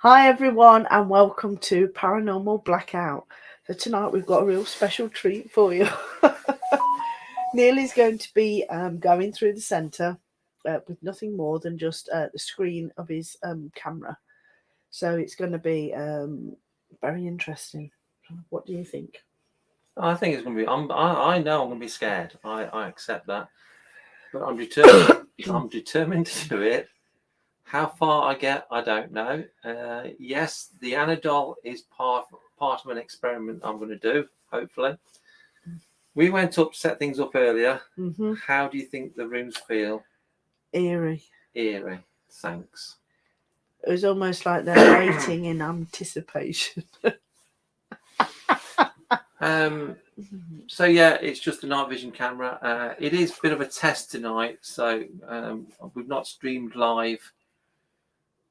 Hi everyone and welcome to Paranormal Blackout. So tonight we've got a real special treat for you. Neil is going to be going through the centre with nothing more than just the screen of his camera. So it's going to be very interesting. What do you think? I think it's going to be. I know I'm going to be scared. I accept that, but I'm determined. I'm determined to do it. How far I get, I don't know. Yes, the anadol is part of an experiment I'm going to do. Hopefully, we went up, set things up earlier. Mm-hmm. How do you think the rooms feel? Eerie. Eerie. Thanks. It was almost like they're waiting in anticipation. So yeah, it's just the night vision camera. It is a bit of a test tonight, so we've not streamed live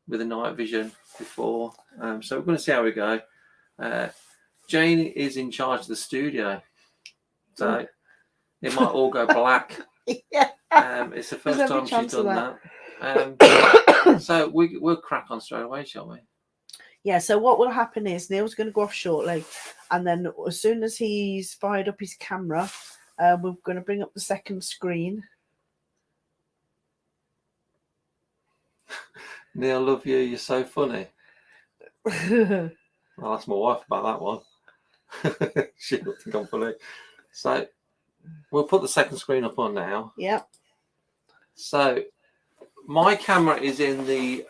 with a night vision before, so we're going to see how we go. Jane is in charge of the studio, so it might all go black. Yeah. It's the first time she's done that. So we'll crack on straight away, shall we? Yeah, so what will happen is Neil's going to go off shortly, and then as soon as he's fired up his camera, we're going to bring up the second screen. Neil, love you. You're so funny. I'll ask my wife about that one. She don't think I'm funny. So we'll put the second screen up on now. Yep. So my camera is in the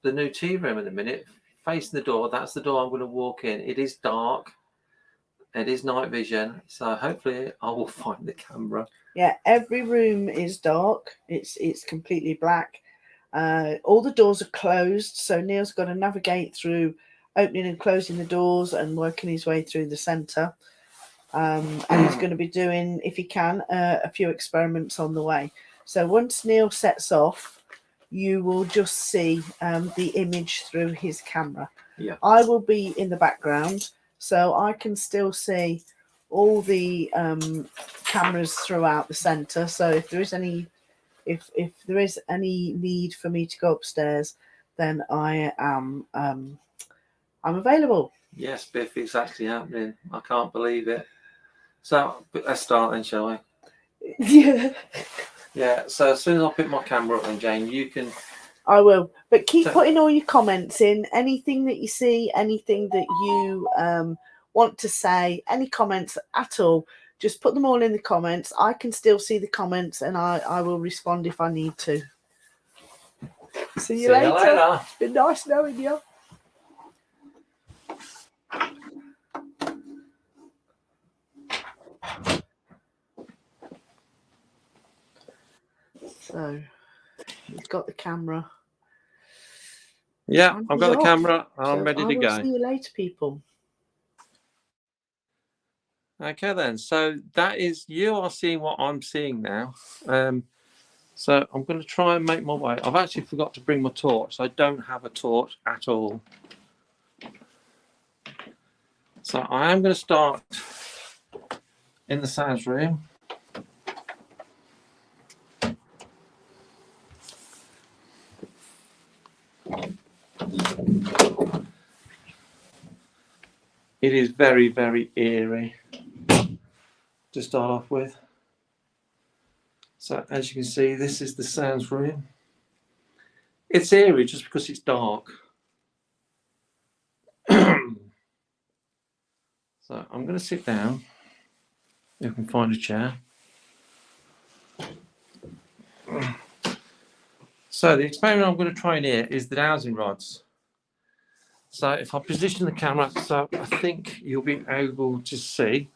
new tea room at the minute, facing the door. That's the door I'm going to walk in. It is dark. It is night vision, so hopefully I will find the camera. Yeah, every room is dark. It's completely black. All the doors are closed, so Neil's got to navigate through opening and closing the doors and working his way through the centre. And he's going to be doing, if he can, a few experiments on the way. So once Neil sets off, you will just see the image through his camera. Yeah. I will be in the background, so I can still see all the cameras throughout the centre. So if there is any need for me to go upstairs, then I am I'm available. Yes, Biff, it's actually happening. I can't believe it. So let's start then, shall we? Yeah. Yeah, so as soon as I pick my camera up then, Jane, you can... I will. But keep putting all your comments in. Anything that you see, anything that you want to say, any comments at all, just put them all in the comments. I can still see the comments and I will respond if I need to. See you later. It's been nice knowing you. So he's got the camera. Yeah, I've got the camera. I'm ready to go. I will see you later, people. Okay then. So that is, you are seeing what I'm seeing now. So I'm going to try and make my way. I've actually forgot to bring my torch. So I don't have a torch at all. So I am going to start in the sounds room. It is very, very eerie to start off with. So as you can see, this is the sounds room. It's eerie just because it's dark. So I'm going to sit down. If I can find a chair. So the experiment I'm going to try in here is the dowsing rods. So if I position the camera, so I think you'll be able to see,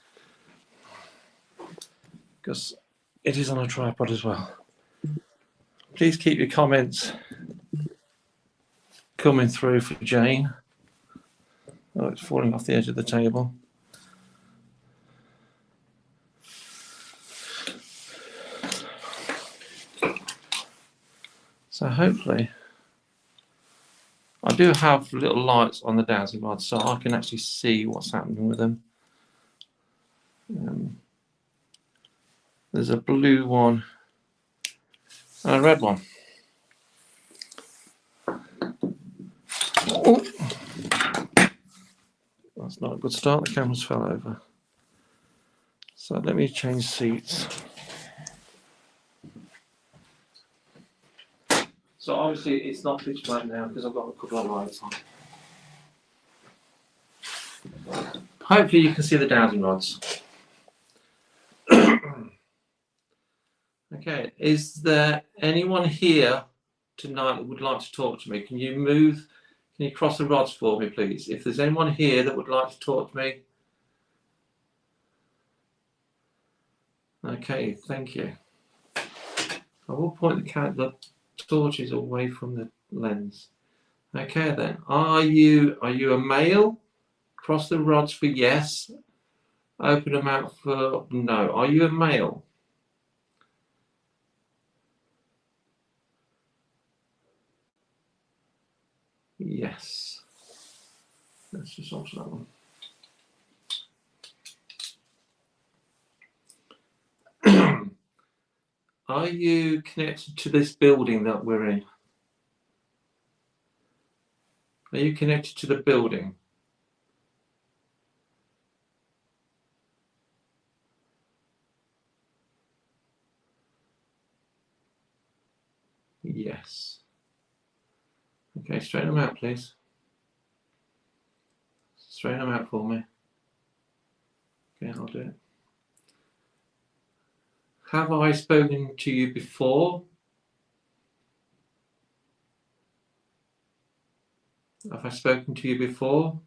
because it is on a tripod as well. Please keep your comments coming through for Jane. Oh, it's falling off the edge of the table. So hopefully, I do have little lights on the dowsing rods, so I can actually see what's happening with them. There's a blue one and a red one. Oh. That's not a good start. The cameras fell over. So let me change seats. So obviously it's not pitch black now because I've got a couple of lights on. Hopefully you can see the dowsing rods. Okay, is there anyone here tonight that would like to talk to me? Can you cross the rods for me, please? If there's anyone here that would like to talk to me. Okay, thank you. I will point the torches away from the lens. Okay then, are you a male? Cross the rods for yes. Open them out for no. Are you a male? Yes. Let's just answer that one. Are you connected to this building that we're in? Are you connected to the building? Yes. Okay, straighten them out, please. Straighten them out for me. Okay, I'll do it. Have I spoken to you before? Have I spoken to you before?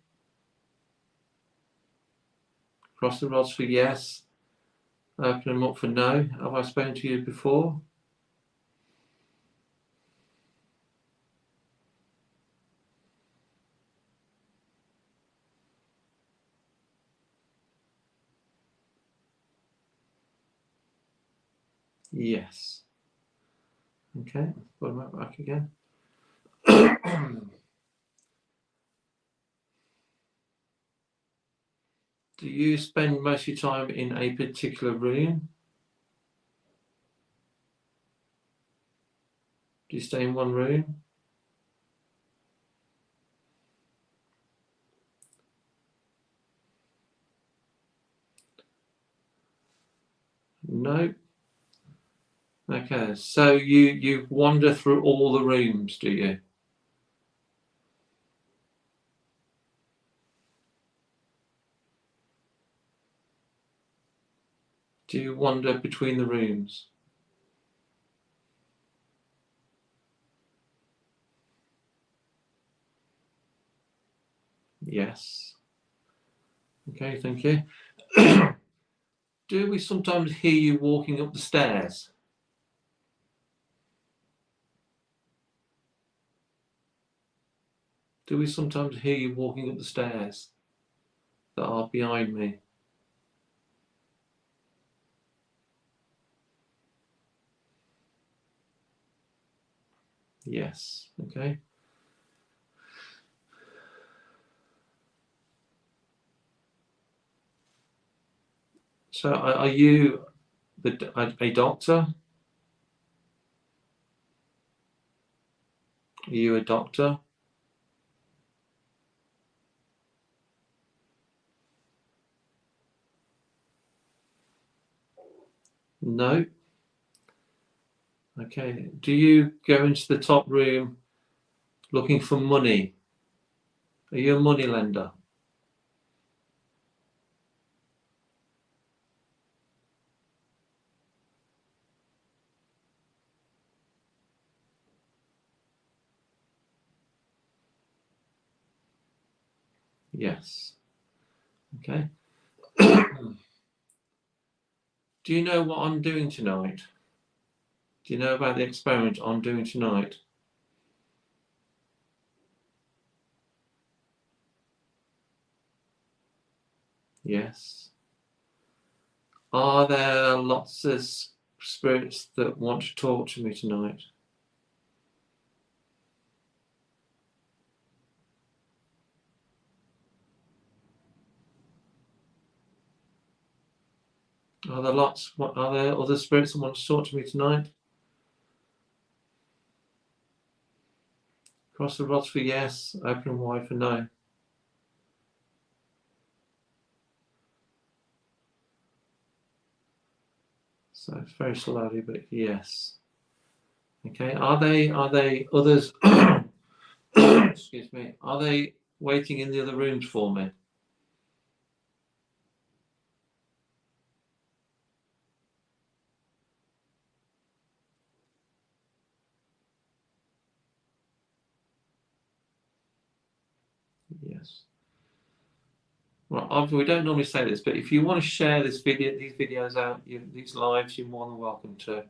Cross the rods for yes. Open them up for no. Have I spoken to you before? Yes. Okay, put them back again. Do you spend most of your time in a particular room? Do you stay in one room? No. Okay, so you wander through all the rooms, do you? Do you wander between the rooms? Yes. Okay, thank you. Do we sometimes hear you walking up the stairs? Do we sometimes hear you walking up the stairs that are behind me? Yes. Okay. So are you a doctor? Are you a doctor? No. Okay. Do you go into the top room looking for money? Are you a money lender? Yes. Okay. Do you know what I'm doing tonight? Do you know about the experiment I'm doing tonight? Yes. Are there lots of spirits that want to talk to me tonight? Are there other spirits that want to talk to me tonight? Cross the rods for yes, open wide for no. So it's very slowly, but yes. Okay. Are they others? Excuse me. Are they waiting in the other rooms for me? Yes. Well, we don't normally say this, but if you want to share these videos out, these lives, you're more than welcome to.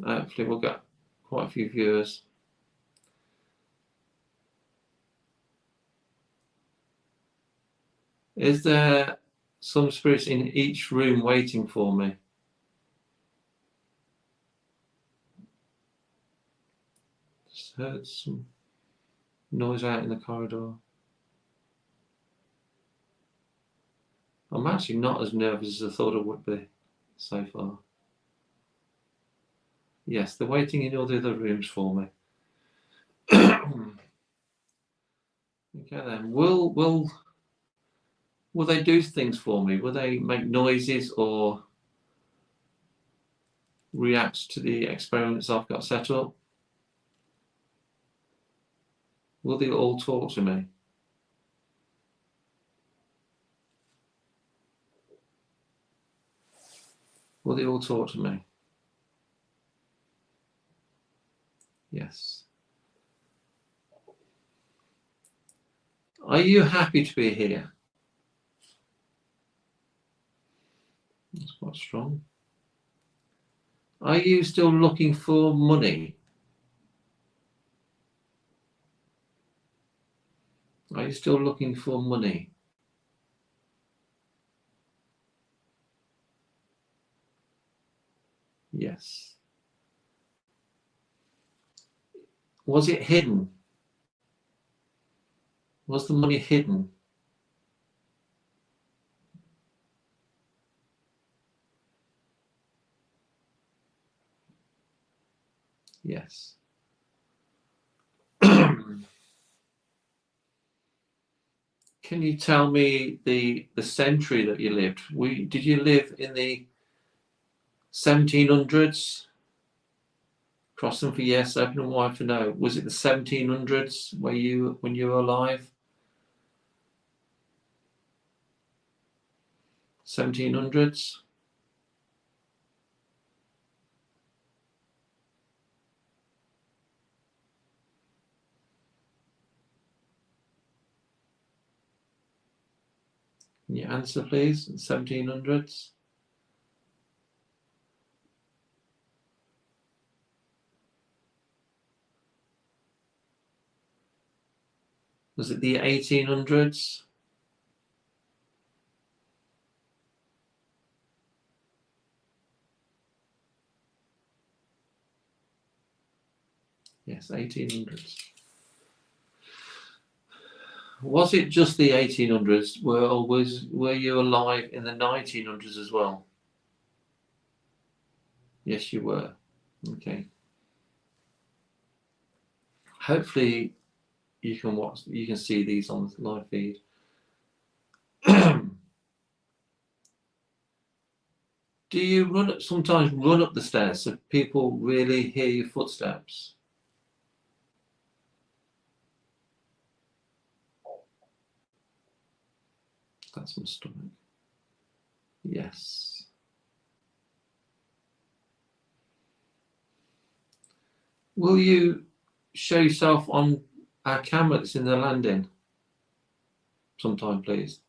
Hopefully, we'll get quite a few viewers. Is there some spirits in each room waiting for me? Just heard some noise out in the corridor. I'm actually not as nervous as I thought I would be so far. Yes, they're waiting in all the other rooms for me. Okay then. Will they do things for me? Will they make noises or react to the experiments I've got set up? Will they all talk to me? Will they all talk to me? Yes. Are you happy to be here? That's quite strong. Are you still looking for money? Are you still looking for money? Yes. Was it hidden? Was the money hidden? Yes. Can you tell me the century that you lived? Did you live in the 1700s? Cross them for yes, open and wide for no. Was it the 1700s when you were alive? 1700s? Can you answer, please? 1700s? Was it the 1800s? Yes, 1800s. Was it just the 1800s, or were you alive in the 1900s as well? Yes, you were. Okay. Hopefully, you can see these on the live feed. Do you sometimes run up the stairs so people really hear your footsteps? That's my stomach. Yes. Will you show yourself on our camera that's in the landing sometime, please?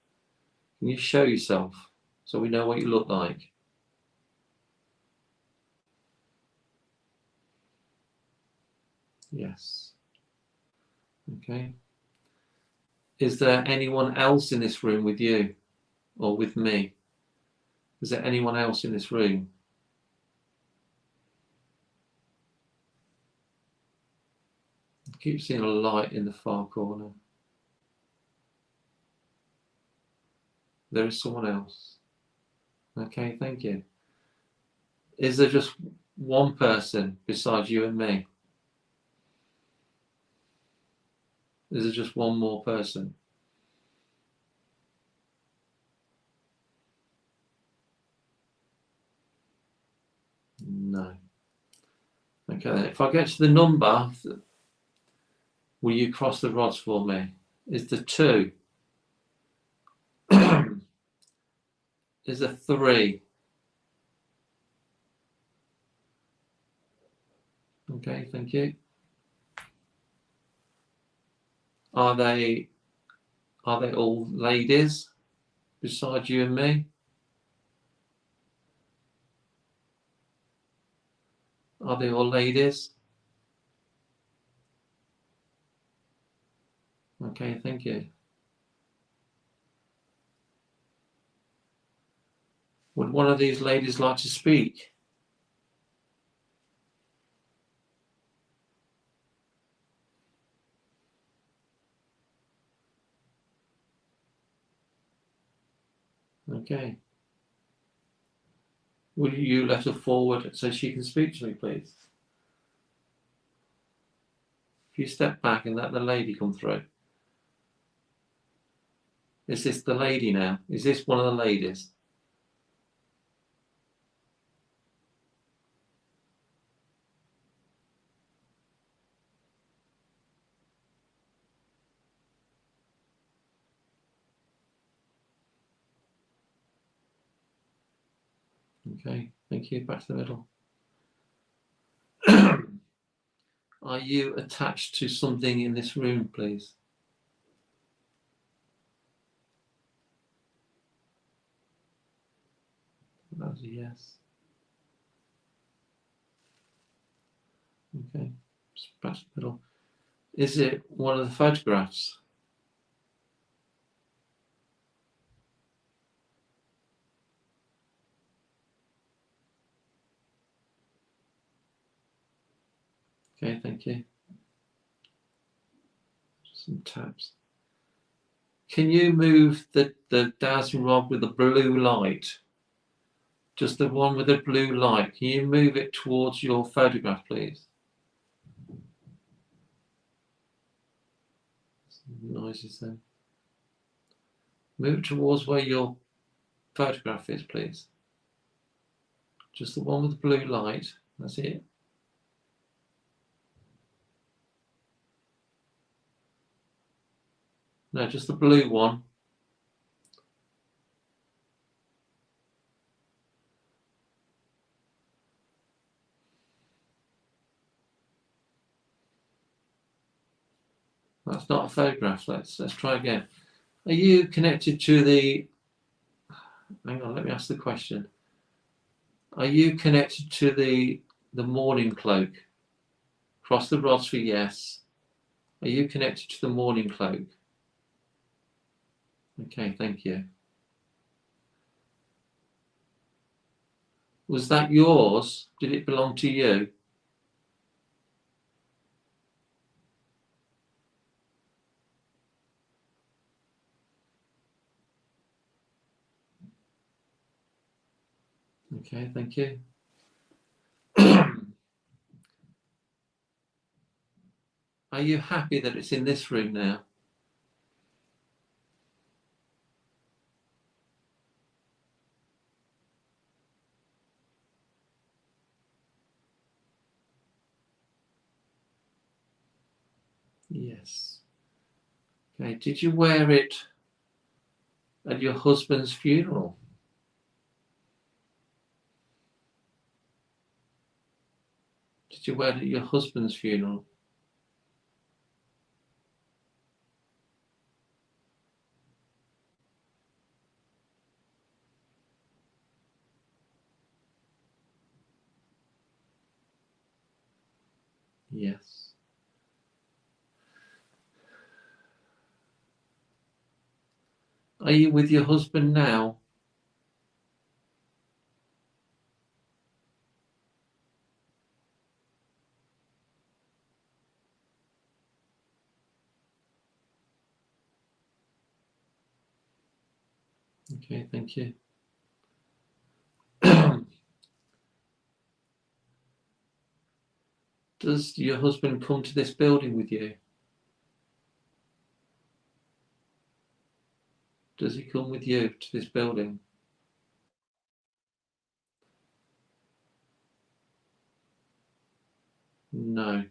Can you show yourself so we know what you look like? Yes. Okay. Is there anyone else in this room with you or with me? Is there anyone else in this room? I keep seeing a light in the far corner. There is someone else. Okay, thank you. Is there just one person besides you and me? Is there just one more person? No. Okay, then. If I get to the number, will you cross the rods for me? Is the 2? Is a 3? Okay, thank you. Are they all ladies besides you and me? Are they all ladies? Okay, thank you. Would one of these ladies like to speak? Okay. Will you let her forward so she can speak to me, please? If you step back and let the lady come through. Is this the lady now? Is this one of the ladies? Okay, thank you. Back to the middle. Are you attached to something in this room, please? That's a yes. Okay, back to the middle. Is it one of the photographs? Okay, thank you. Some taps. Can you move the dowsing rod with the blue light? Just the one with the blue light. Can you move it towards your photograph, please? Some noises then. Move towards where your photograph is, please. Just the one with the blue light. That's it. No, just the blue one. That's not a photograph. Let's try again. Are you connected to the... Hang on, let me ask the question. Are you connected to the morning cloak? Cross the rods for yes. Are you connected to the morning cloak? Okay, thank you. Was that yours? Did it belong to you? Okay, thank you. Are you happy that it's in this room now? Yes. Okay, did you wear it at your husband's funeral? Did you wear it at your husband's funeral? Yes. Are you with your husband now? Okay, thank you. Does your husband come to this building with you? Does he come with you to this building? No.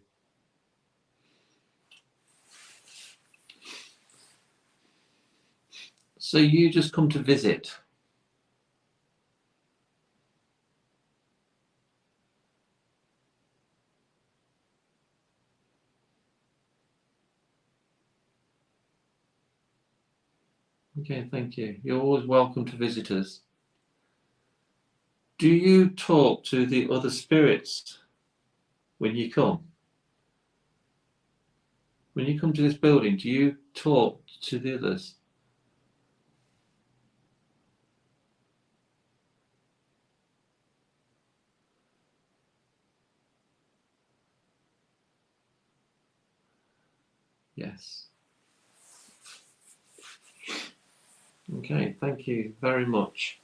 So you just come to visit? Okay, thank you. You're always welcome to visitors. Do you talk to the other spirits when you come? When you come to this building, do you talk to the others? Yes. Okay, thank you very much.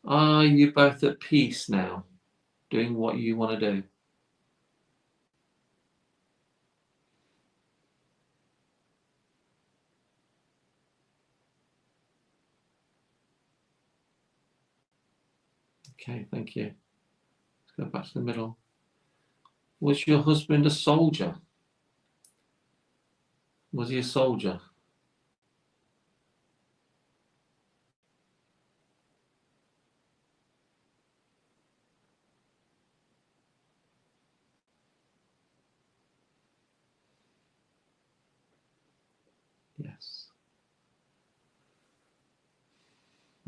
Are you both at peace now, doing what you want to do? Okay, thank you. Let's go back to the middle. Was your husband a soldier? Was he a soldier? Yes.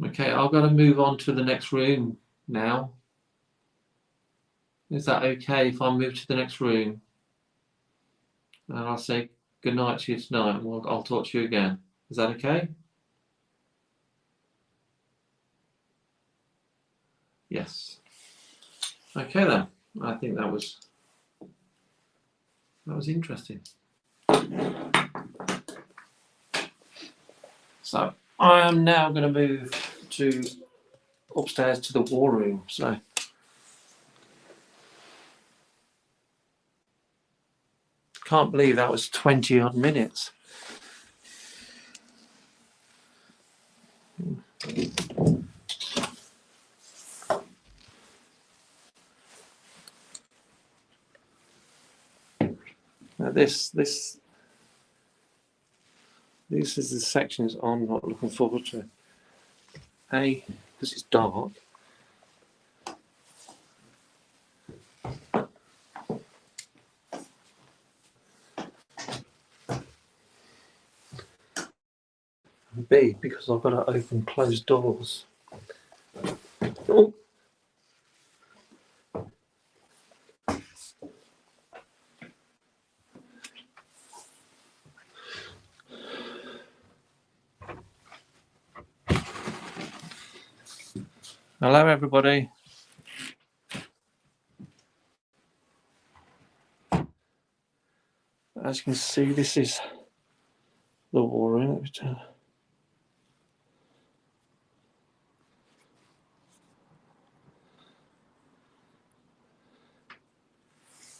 Okay, I've got to move on to the next room now. Is that okay if I move to the next room? And I'll say good night to you tonight, and I'll talk to you again. Is that okay? Yes. Okay then. I think that was interesting. So I am now going to move to upstairs to the war room. So can't believe that was 20 odd minutes. Now this is the sections I'm not looking forward to. A, because it's dark. And B, because I've got to open closed doors. Oh. Hello everybody. As you can see, this is the war room. Let me turn.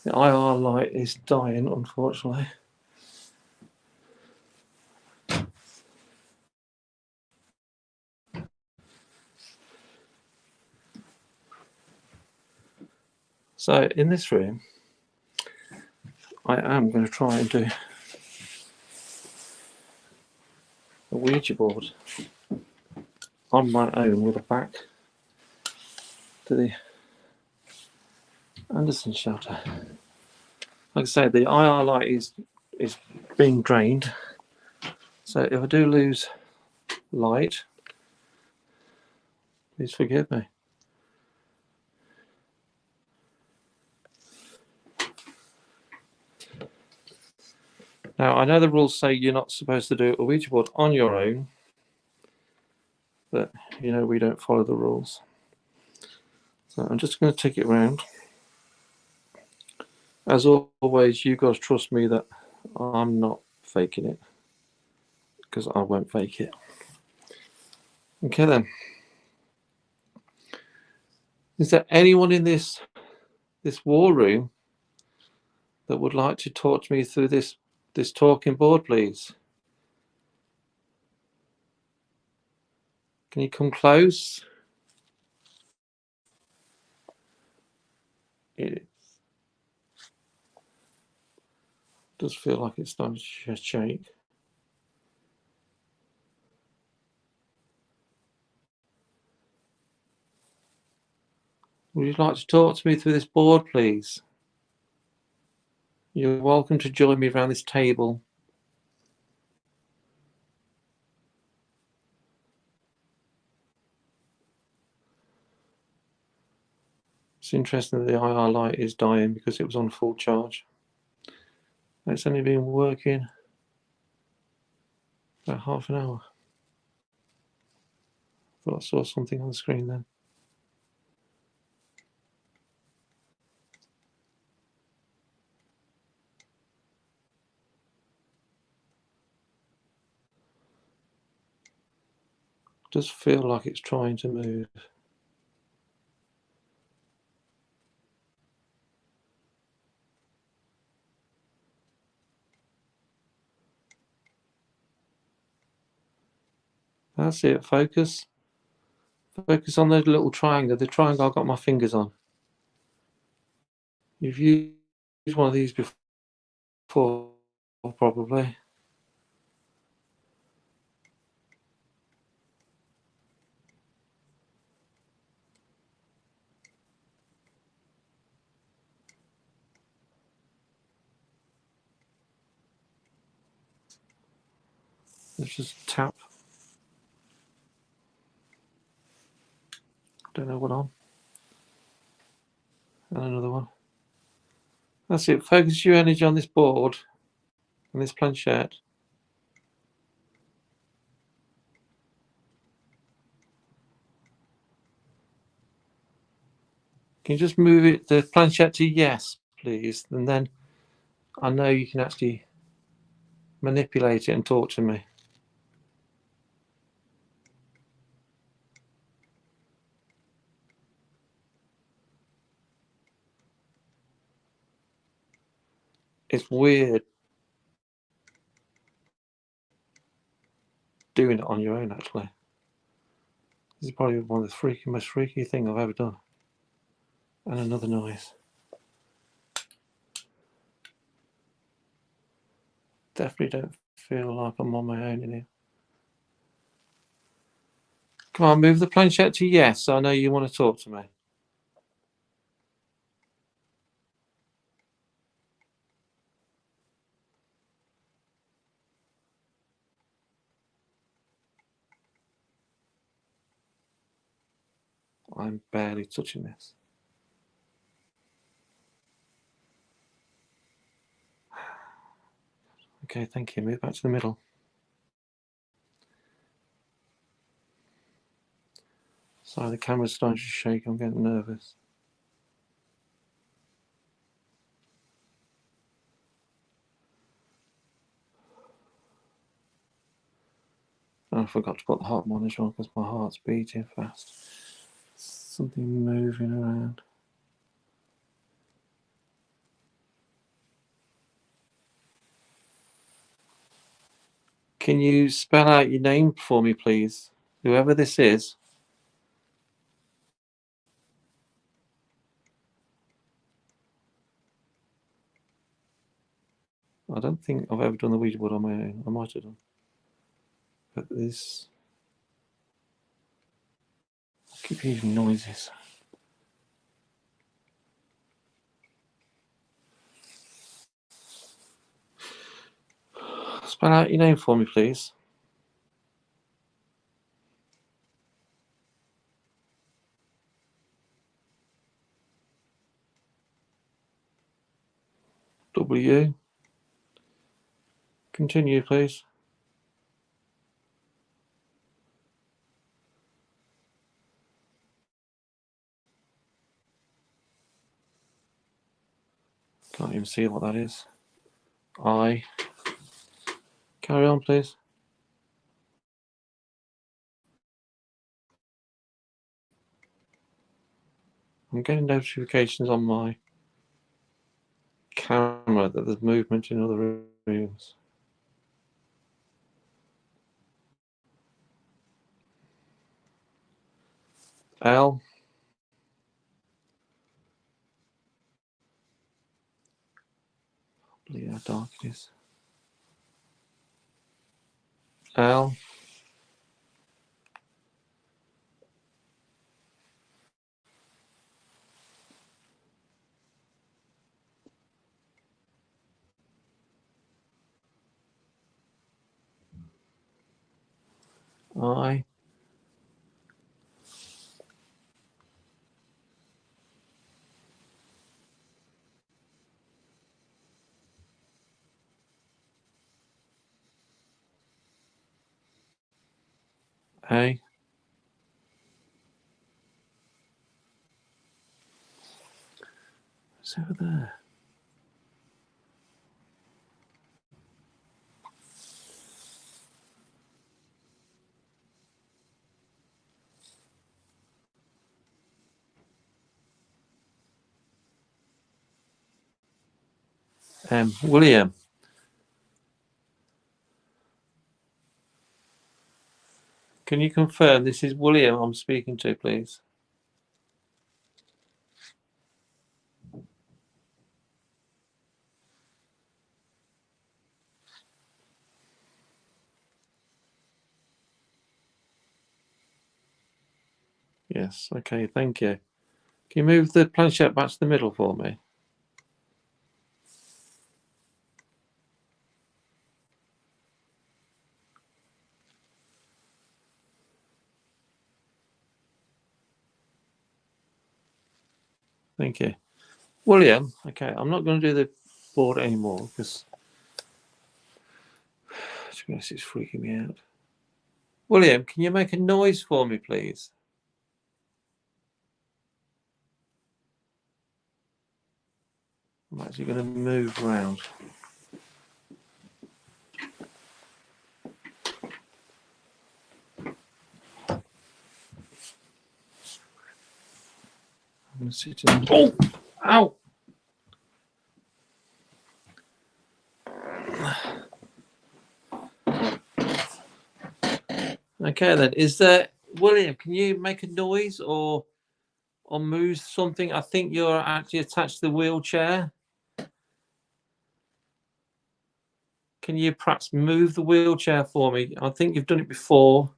The IR light is dying, unfortunately. So in this room, I am going to try and do a Ouija board on my own with a back to the Anderson shelter. Like I said, the IR light is being drained. So if I do lose light, please forgive me. Now, I know the rules say you're not supposed to do a Ouija board on your own, but you know we don't follow the rules. So I'm just going to take it around. As always, you guys trust me that I'm not faking it, because I won't fake it. Okay then. Is there anyone in this war room that would like to talk to me through this talking board, please? Can you come close? It does feel like it's starting to shake. Would you like to talk to me through this board, please? You're welcome to join me around this table. It's interesting that the IR light is dying because it was on full charge. It's only been working about half an hour. I thought I saw something on the screen then. It does feel like it's trying to move. That's it, focus. Focus on the little triangle, the triangle I've got my fingers on. You've used one of these before, probably. Let's just tap. Don't know what on. And another one. That's it. Focus your energy on this board, on this planchette. Can you just move it, the planchette to yes, please? And then I know you can actually manipulate it and talk to me. It's weird doing it on your own, actually. This is probably one of the most freaky thing I've ever done. And another noise. Definitely don't feel like I'm on my own in here. Come on, move the planchette to yes. I know you want to talk to me. I'm barely touching this. Okay, thank you. Move back to the middle. Sorry, the camera's starting to shake. I'm getting nervous. Oh, I forgot to put the heart monitor on because my heart's beating fast. Something moving around. Can you spell out your name for me, please? Whoever this is. I don't think I've ever done the Ouija board on my own. I might have done. But this... I keep hearing noises. Spell out your name for me, please. W. Continue, please. Can't even see what that is. I. Carry on, please. I'm getting notifications on my camera that there's movement in other rooms. L. Look how dark it is. Al. I. A. It's over there. William. Can you confirm this is William I'm speaking to, please? Yes, okay, thank you. Can you move the planchette back to the middle for me? Thank you. William, okay, I'm not going to do the board anymore because to be honest, it's freaking me out. William, can you make a noise for me, please? I'm actually going to move around. I'm going to sit in. Oh! Ow! Okay then, is there William? Can you make a noise or move something? I think you're actually attached to the wheelchair. Can you perhaps move the wheelchair for me? I think you've done it before.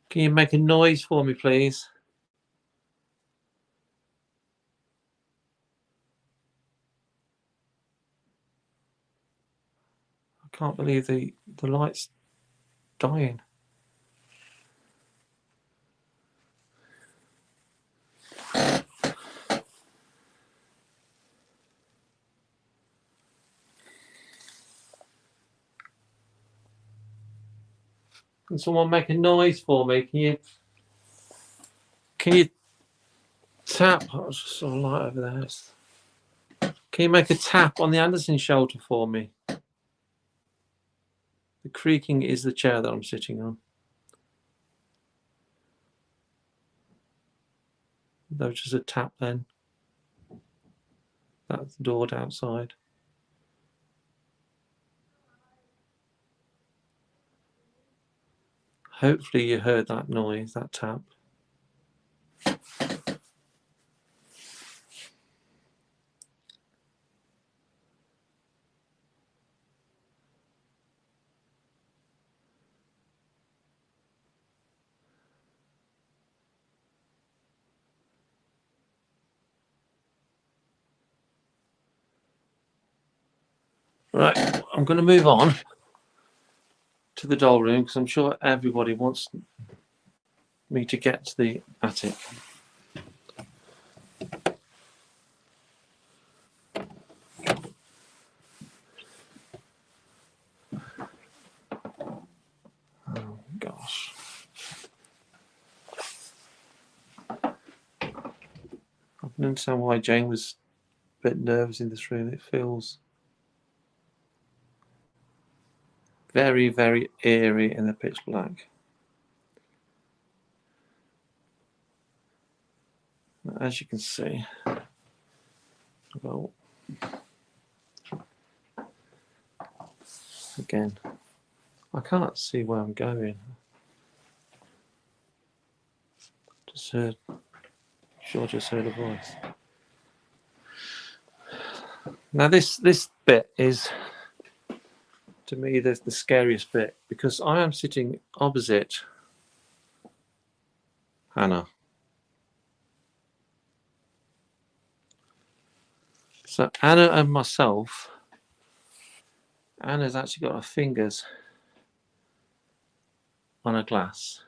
Can you make a noise for me, please? I can't believe the light's dying. Can someone make a noise for me? Can you tap? Oh, I just saw a light over there. Can you make a tap on the Anderson shoulder for me? The creaking is the chair that I'm sitting on. That was just a tap then. That's the door outside. Hopefully you heard that noise, that tap. Right, I'm going to move on to the doll room because I'm sure everybody wants me to get to the attic. Oh gosh. I can understand why Jane was a bit nervous in this room. It feels very, very eerie in the pitch black. As you can see, well, again, I can't see where I'm going. Just heard sure I just heard a voice. Now this bit is, to me, the scariest bit, because I am sitting opposite Hannah. So Anna and myself, Anna's actually got her fingers on a glass.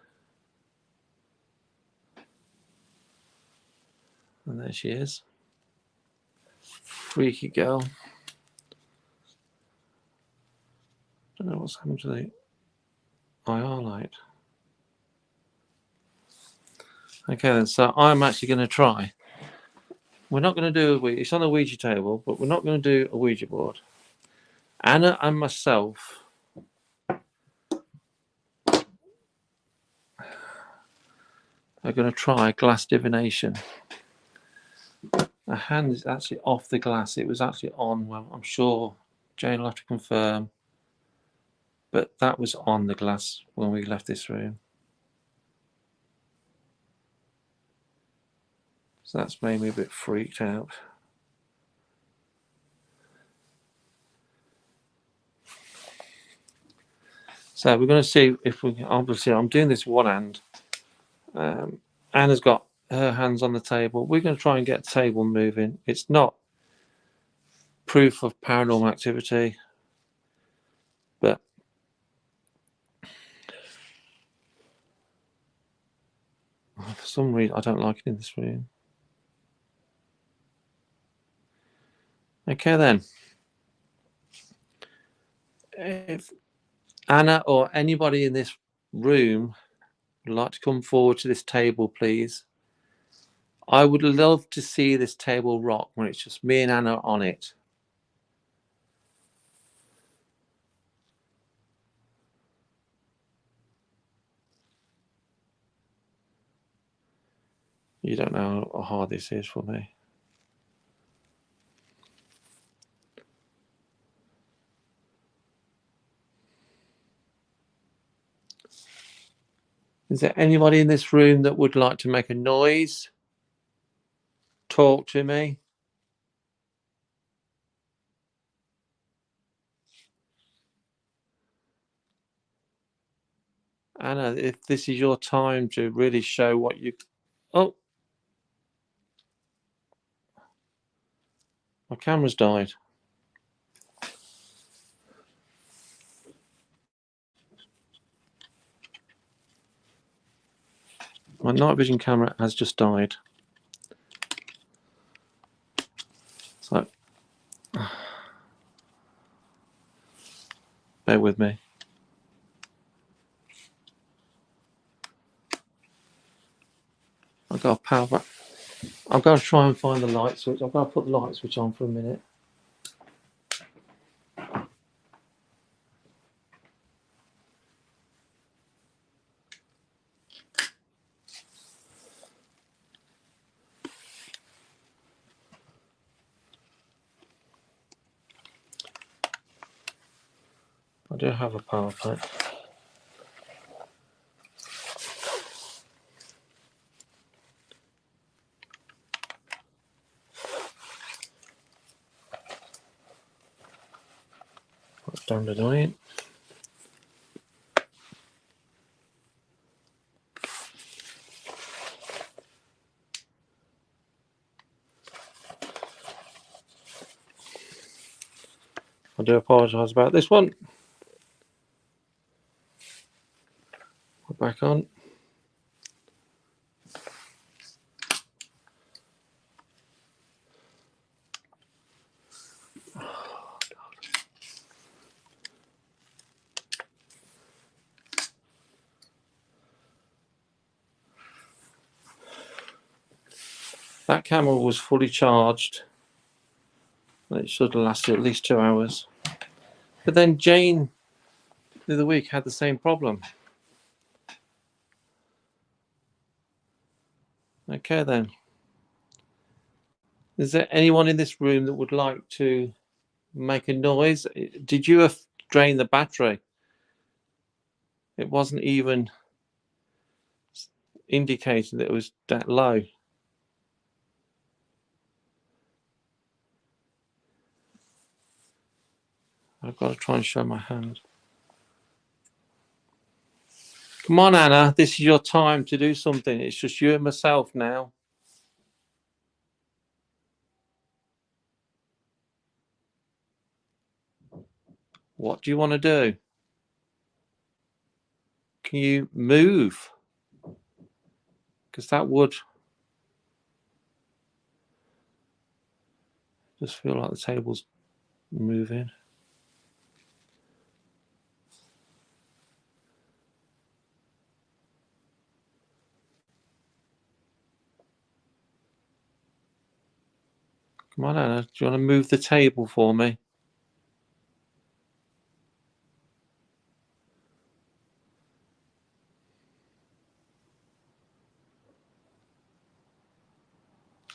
And there she is. Freaky girl. Don't know what's happened to the IR light. Okay then, so I'm actually going to try. We're not going to do it's on a Ouija table, but we're not going to do a Ouija board. Anna and myself are going to try glass divination. Her hand is actually off the glass. It was actually on. Well, I'm sure Jane will have to confirm, but that was on the glass when we left this room. So that's made me a bit freaked out. So we're going to see if we can. Obviously, I'm doing this one hand. Anna's got her hands on the table. We're going to try and get the table moving. It's not proof of paranormal activity, but for some reason I don't like it in this room. Okay then. If Anna or anybody in this room would like to come forward to this table, please. I would love to see this table rock when it's just me and Anna on it. You don't know how hard this is for me. Is there anybody in this room that would like to make a noise? Talk to me? Anna, if this is your time to really show what you... Oh! My camera's died. My night vision camera has just died. So, bear with me. I've got to power back. I've got to try and find the light switch. I've got to put the light switch on for a minute. I do have a power pack. That's damned annoying. I do apologise about this one. We're back on. That camera was fully charged. It should have lasted at least 2 hours. But then Jane the other week had the same problem. Okay then. Is there anyone in this room that would like to make a noise? Did you drain the battery? It wasn't even indicating that it was that low. I've got to try and show my hand. Come on, Anna. This is your time to do something. It's just you and myself now. What do you want to do? Can you move? Because that would just feel like the table's moving. Come on, Anna. Do you want to move the table for me?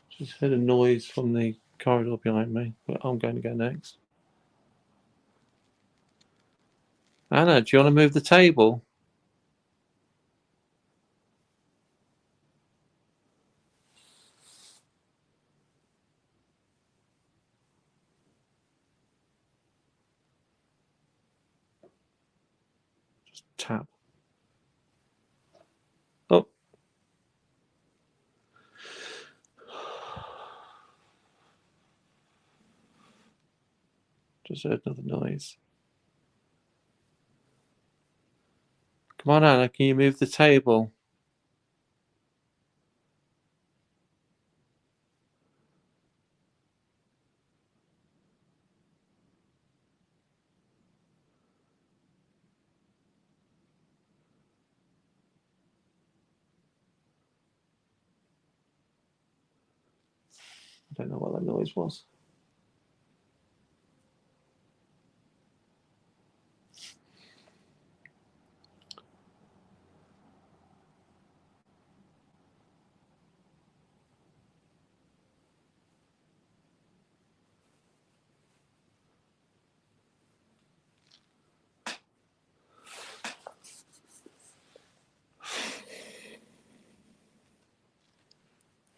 Just heard a noise from the corridor behind me, but I'm going to go next. Anna, do you want to move the table? Just tap. Oh. Just heard another noise. Come on, Anna, can you move the table? I don't know what that noise was.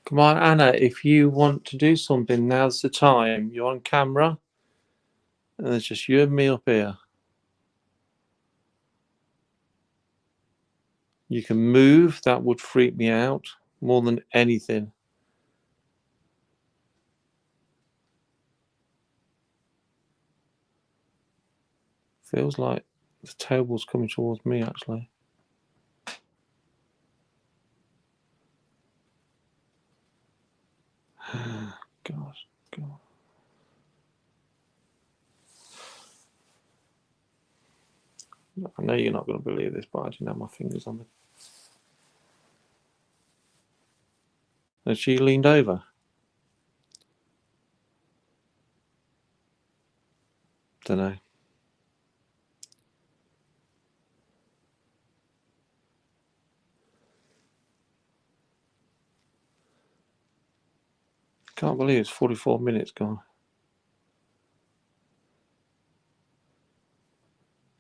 Come on, Anna, if you want to do something, now's the time. You're on camera, and there's just you and me up here. You can move, that would freak me out more than anything. Feels like the table's coming towards me, actually. God. I know you're not going to believe this, but I didn't have my fingers on it. And she leaned over. Don't know. Can't believe it's 44 minutes gone.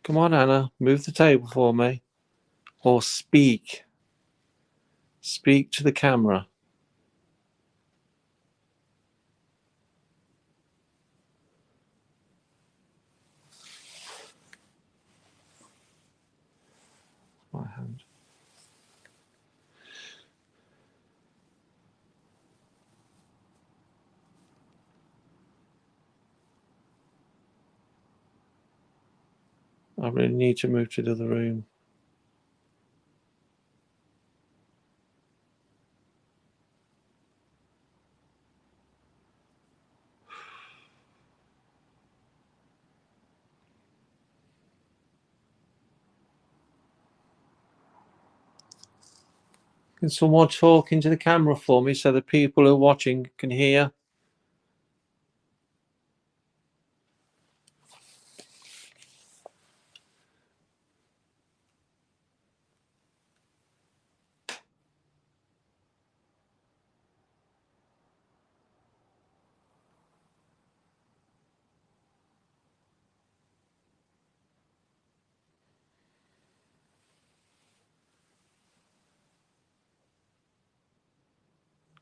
Come on, Anna, move the table for me. Or speak. Speak to the camera. My hand. I really need to move to the other room. Can someone talk into the camera for me so the people who are watching can hear?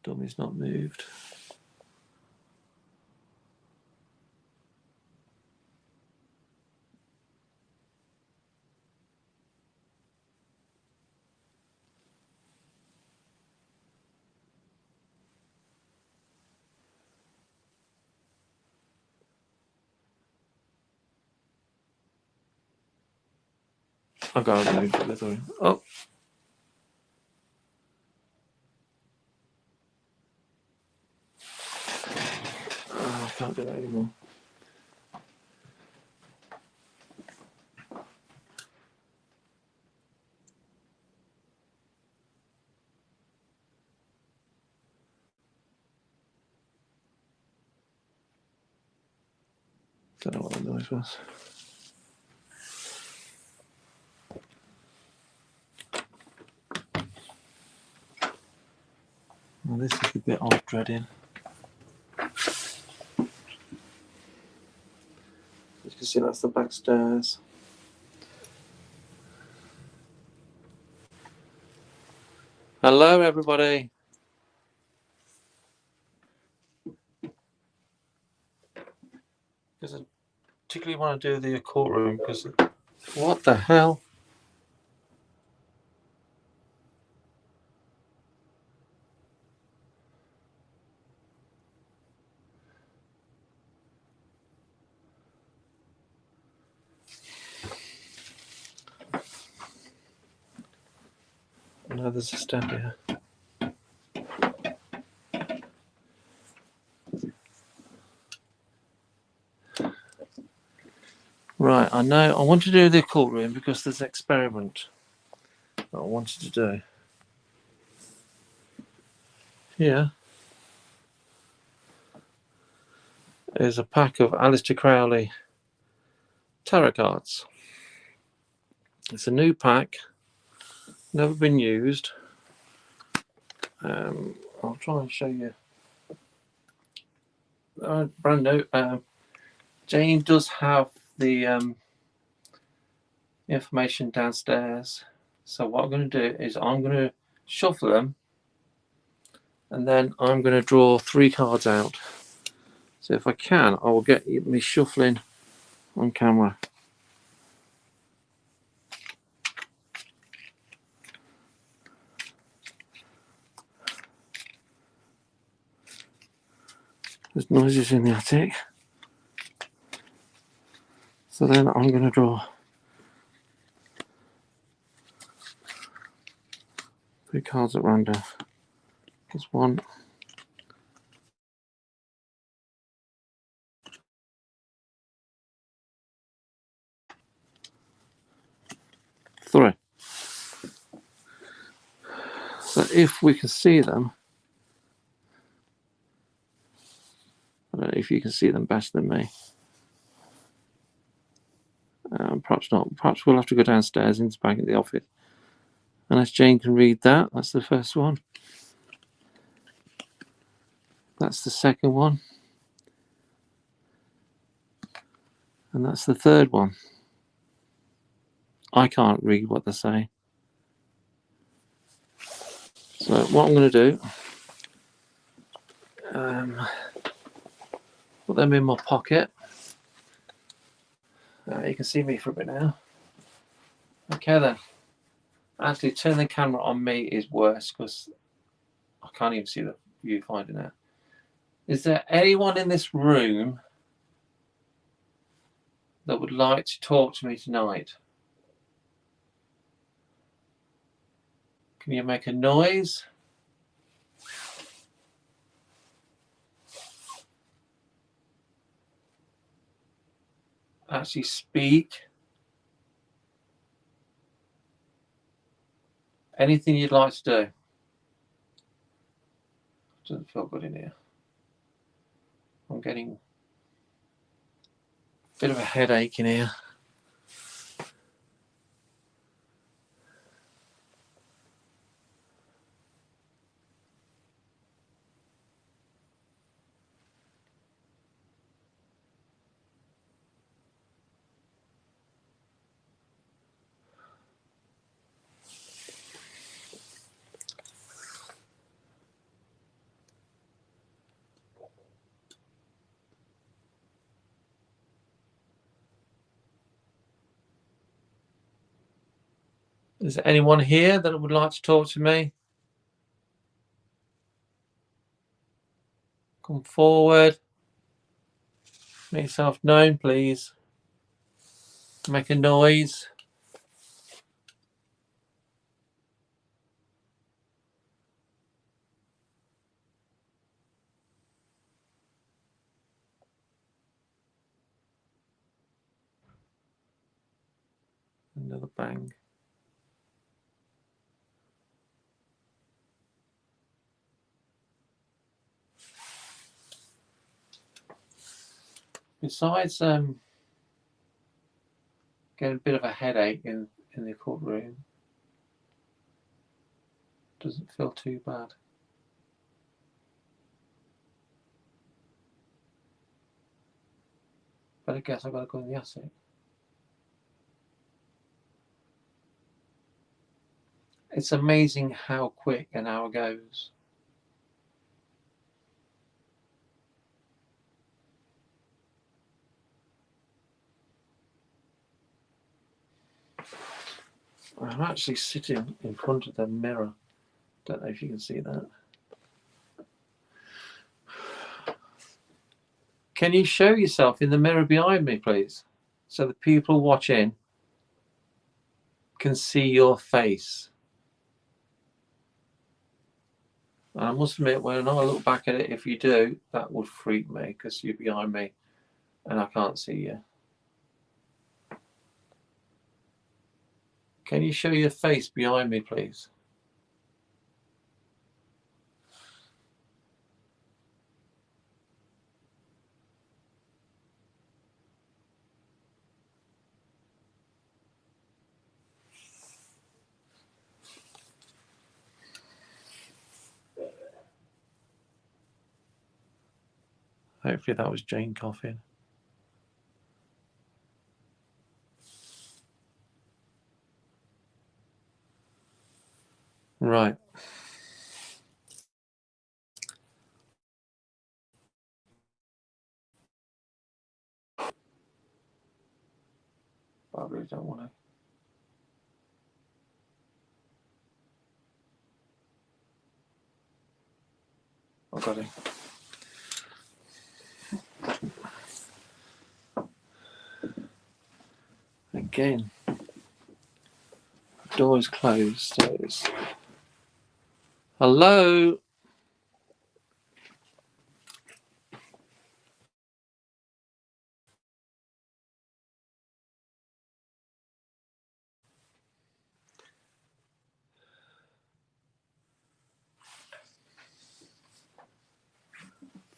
Dummy's not moved. I've got to move the other. Oh. Oh, I can't do that anymore. Don't know what that noise was. Well, this is the bit I'm dreading. As you can see, that's the back stairs. Hello, everybody. Because I particularly want to do the occult room because what the hell? No, there's a step here. Right, I know. I want to do the occult room because there's an experiment that I wanted to do. Here is a pack of Aleister Crowley tarot cards. It's a new pack, never been used. I'll try and show you. Brand new. Jane does have the information downstairs. So what I'm going to do is I'm going to shuffle them and then I'm going to draw 3 cards out. So if I can, I will get me shuffling on camera. There's noises in the attic. So then I'm going to draw 3 cards at random. There's 1, 3. So if we can see them, I don't know if you can see them better than me. Perhaps not. Perhaps we'll have to go downstairs into back at the office. Unless Jane can read that. That's the first one. That's the second one. And that's the third one. I can't read what they're saying. So what I'm going to do, put them in my pocket. You can see me for a bit now. Okay then. Actually, turn the camera on me is worse because I can't even see the viewfinder now. Is there anyone in this room that would like to talk to me tonight? Can you make a noise? Actually speak? Anything you'd like to do? Doesn't feel good in here. I'm getting a bit of a headache in here. Is there anyone here that would like to talk to me? Come forward. Make yourself known, please. Make a noise. Another bang. Besides getting a bit of a headache in the courtroom, doesn't feel too bad. But I guess I've got to go in the attic. It's amazing how quick an hour goes. I'm actually sitting in front of the mirror. Don't know if you can see that. Can you show yourself in the mirror behind me, please? So the people watching can see your face. And I must admit, when I look back at it, if you do, that would freak me because you're behind me and I can't see you. Can you show your face behind me, please? Hopefully that was Jane coughing. Right. I really don't want to. I've got it. Again, the door is closed, so it's... Hello?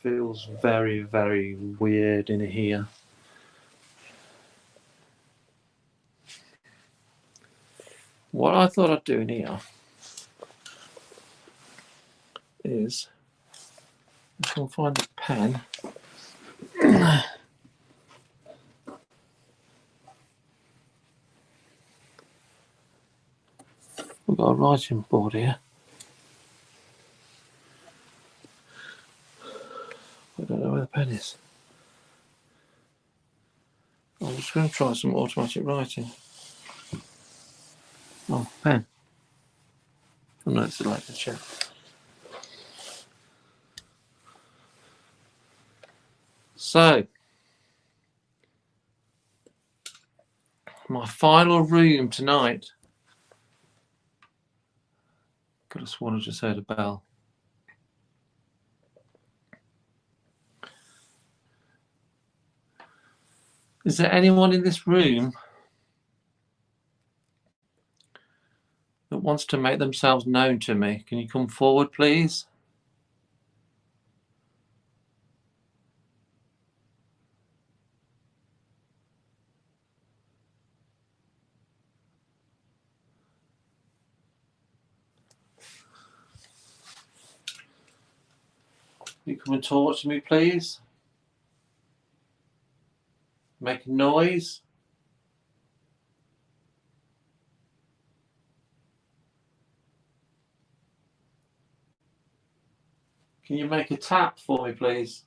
Feels very, very weird in here. What I thought I'd do in here is I can find a pen. We've got a writing board here. I don't know where the pen is. I'm just going to try some automatic writing. Oh, pen. Oh no, it's like the chair. So, my final room tonight. Could have sworn I just heard a bell. Is there anyone in this room that wants to make themselves known to me? Can you come forward, please? You come and talk to me, please. Make a noise. Can you make a tap for me, please?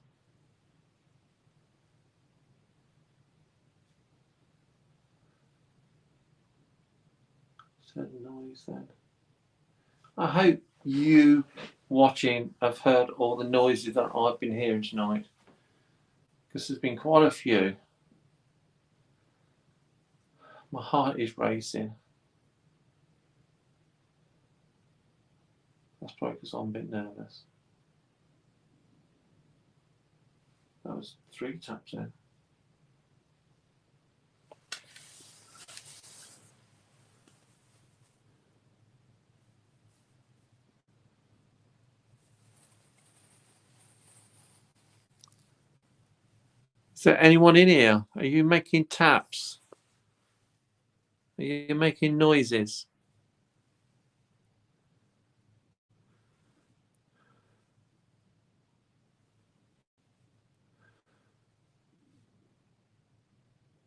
Said noise then. I hope you watching have heard all the noises that I've been hearing tonight, because there's been quite a few. My heart is racing. That's probably because I'm a bit nervous. That was 3 taps in. there anyone in here? Are you making taps? Are you making noises?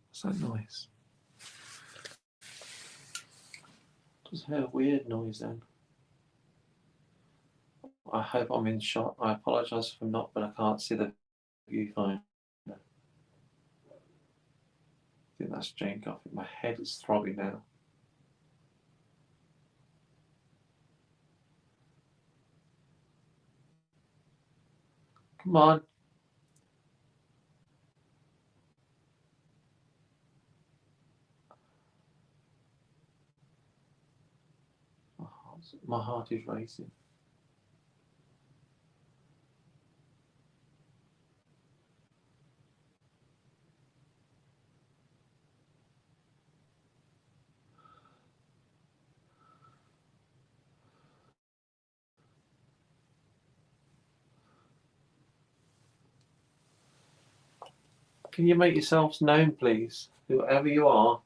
What's that noise? Just heard a weird noise then. I hope I'm in shot. I apologise if I'm not, but I can't see the viewfinder. I think that's Jane Coffey. My head is throbbing now. Come on. My heart is racing. Can you make yourselves known, please? Whoever you are.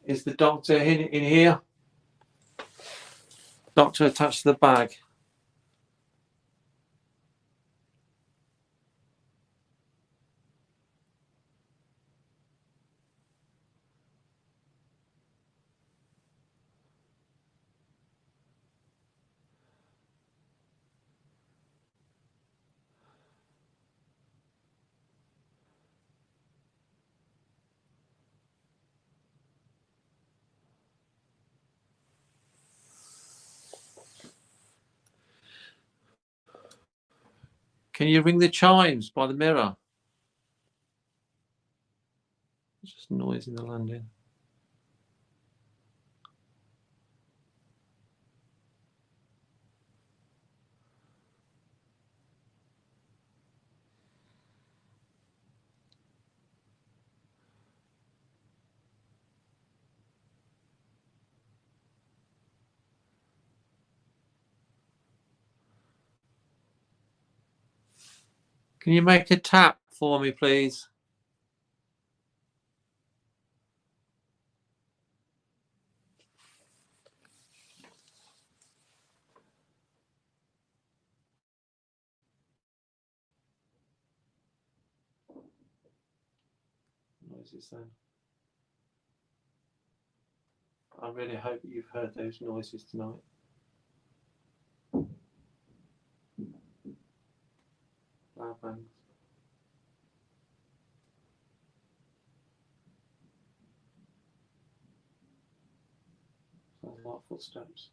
Is the doctor in here? Doctor attached to the bag. Can you ring the chimes by the mirror? It's just noise in the landing. Can you make a tap for me, please? Noises then. I really hope you've heard those noises tonight. Loud bangs. Sounds like footsteps.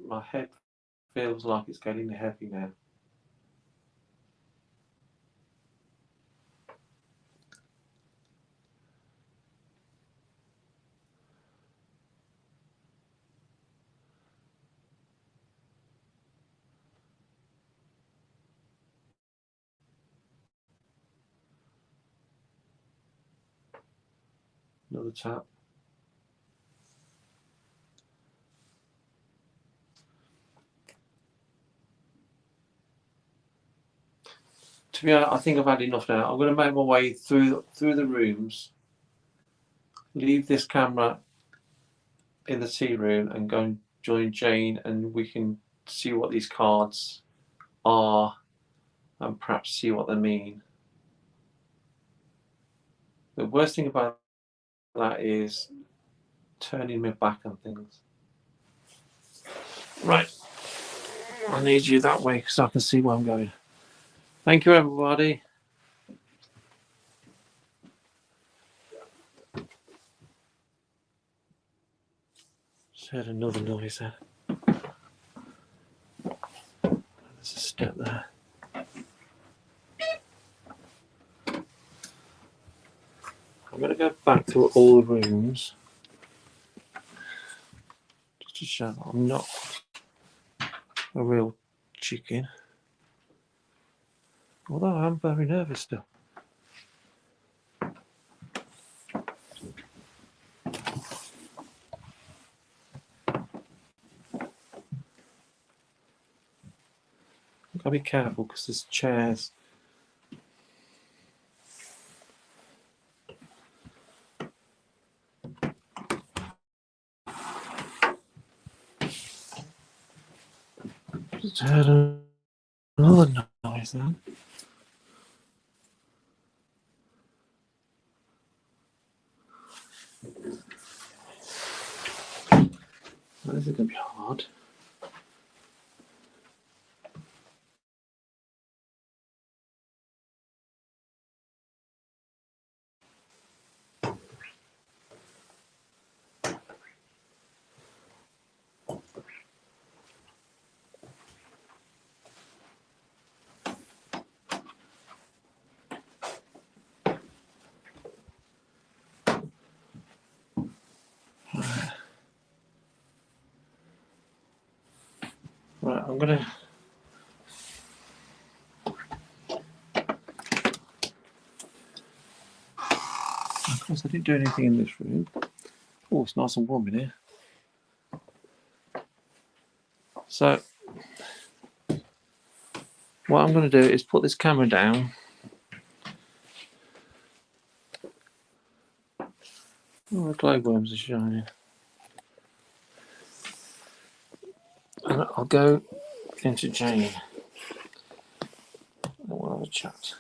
My head feels like it's getting heavy now. Another tap. To be honest, I think I've had enough now. I'm going to make my way through the rooms, leave this camera in the tea room, and go and join Jane, and we can see what these cards are and perhaps see what they mean. The worst thing about that is turning my back on things. Right. I need you that way so I can see where I'm going. Thank you, everybody. Just heard another noise there. There's a step there. I'm going to go back through all the rooms just to show that I'm not a real chicken. Although I am very nervous still. I've got to be careful because there's chairs. Just heard another noise then. This is going to be hard. Right, I'm going to... Of course, I didn't do anything in this room. Oh, it's nice and warm in here. So, what I'm going to do is put this camera down. Oh, the glowworms are shining. And I'll go into Jane. And we'll have a chat.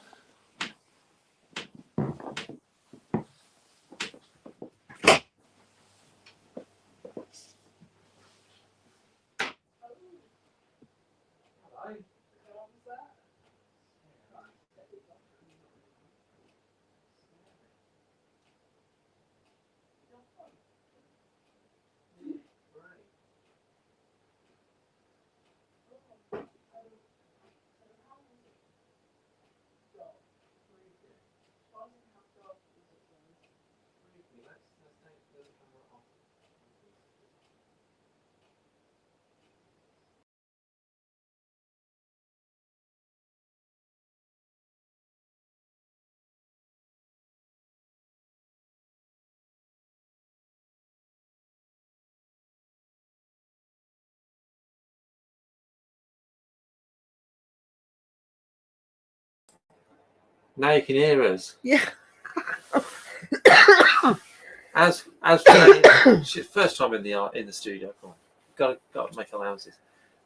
Now you can hear us. Yeah. As Jane, first time in the studio. Come on, got to make allowances.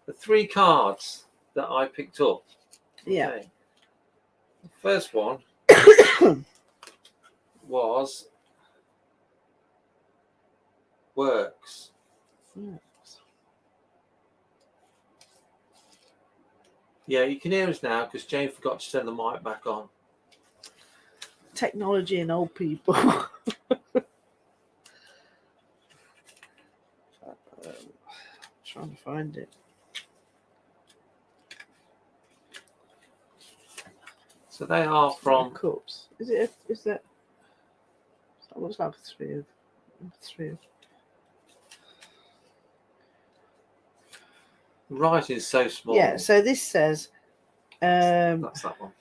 The 3 cards that I picked up. Yeah. Okay. The first one was works. Yeah, you can hear us now because Jane forgot to turn the mic back on. Technology and old people. Trying to find it. So they are from cups. Is it? Is that? That looks like three of. Writing is so small. Yeah. So this says. That's that one.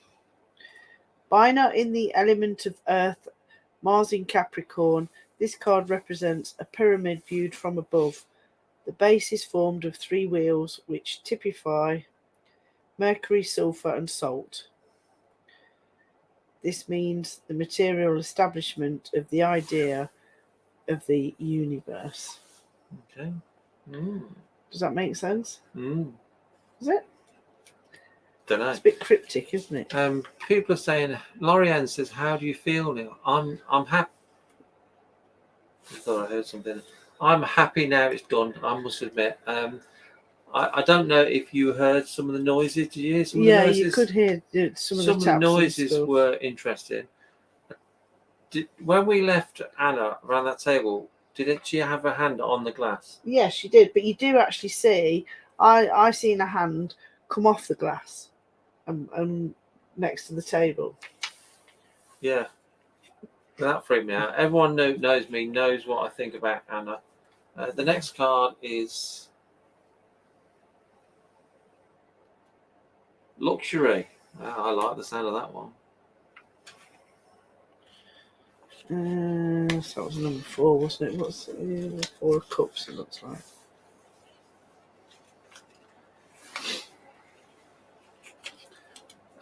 Binary in the element of Earth, Mars in Capricorn. This card represents a pyramid viewed from above. The base is formed of 3 wheels, which typify Mercury, sulfur, and salt. This means the material establishment of the idea of the universe. Okay. Does that make sense? Is it? Don't know. It's a bit cryptic, isn't it? People are saying. Lorianne says, "How do you feel now?" I'm happy. I thought I heard something. I'm happy now it's done. I must admit. I don't know if you heard some of the noises. Did you hear some of the noises? You could hear some of the taps. Some of the noises were interesting. When we left Anna around that table, didn't she have her hand on the glass? Yes, she did. But you do actually see, I seen a hand come off the glass and next to the table. Yeah. That freaked me out. Everyone knows me, knows what I think about Anna. The next card is Luxury. I like the sound of that one. So that was number 4, wasn't it? What's 4 of Cups? It looks like.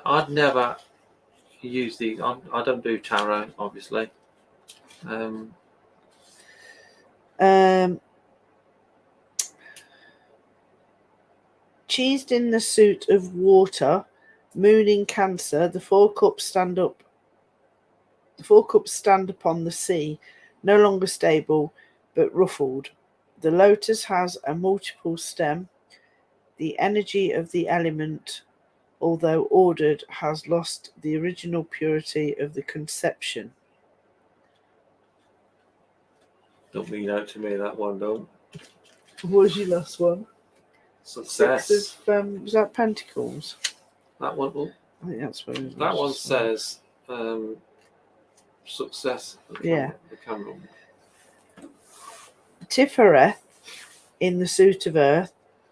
I'd never use these. I don't do tarot, obviously. Cheesed in the suit of water, moon in Cancer, the 4 cups stand up. The 4 cups stand upon the sea, no longer stable, but ruffled. The lotus has a multiple stem. The energy of the element, although ordered, has lost the original purity of the conception. Don't mean out to me, that one, don't. What was your last one? Success. 6 of, was that Pentacles? That one. Oh, I think that's what it was. that one says success. Yeah. The camera. Tifereth in the suit of Earth,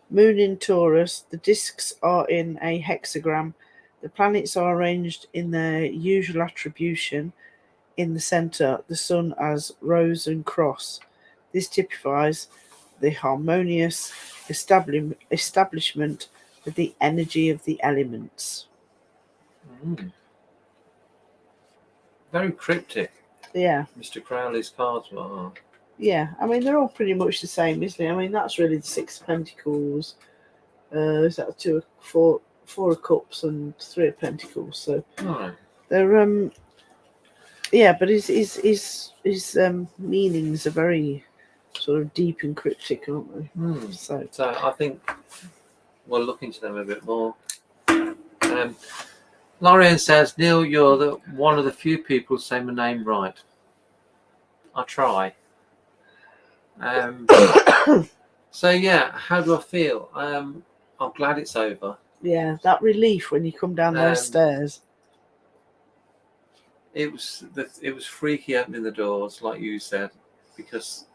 moon in Taurus, the discs are in a hexagram, the planets are arranged in their usual attribution. In the centre, the sun as rose and cross. This typifies the harmonious establishment of the energy of the elements. Very cryptic. Yeah. Mr. Crowley's cards were. Yeah, I mean, they're all pretty much the same, isn't it? I mean, that's really the 6 of Pentacles. Is that 4 of Cups and 3 of Pentacles? So they're yeah, but his meanings are very sort of deep and cryptic, aren't they? So I think we'll look into them a bit more. Lorian says, Neil, you're one of the few people say my name right. I try. So yeah, how do I feel? I'm glad it's over. Yeah, that relief when you come down those stairs. It was freaky opening the doors, like you said, because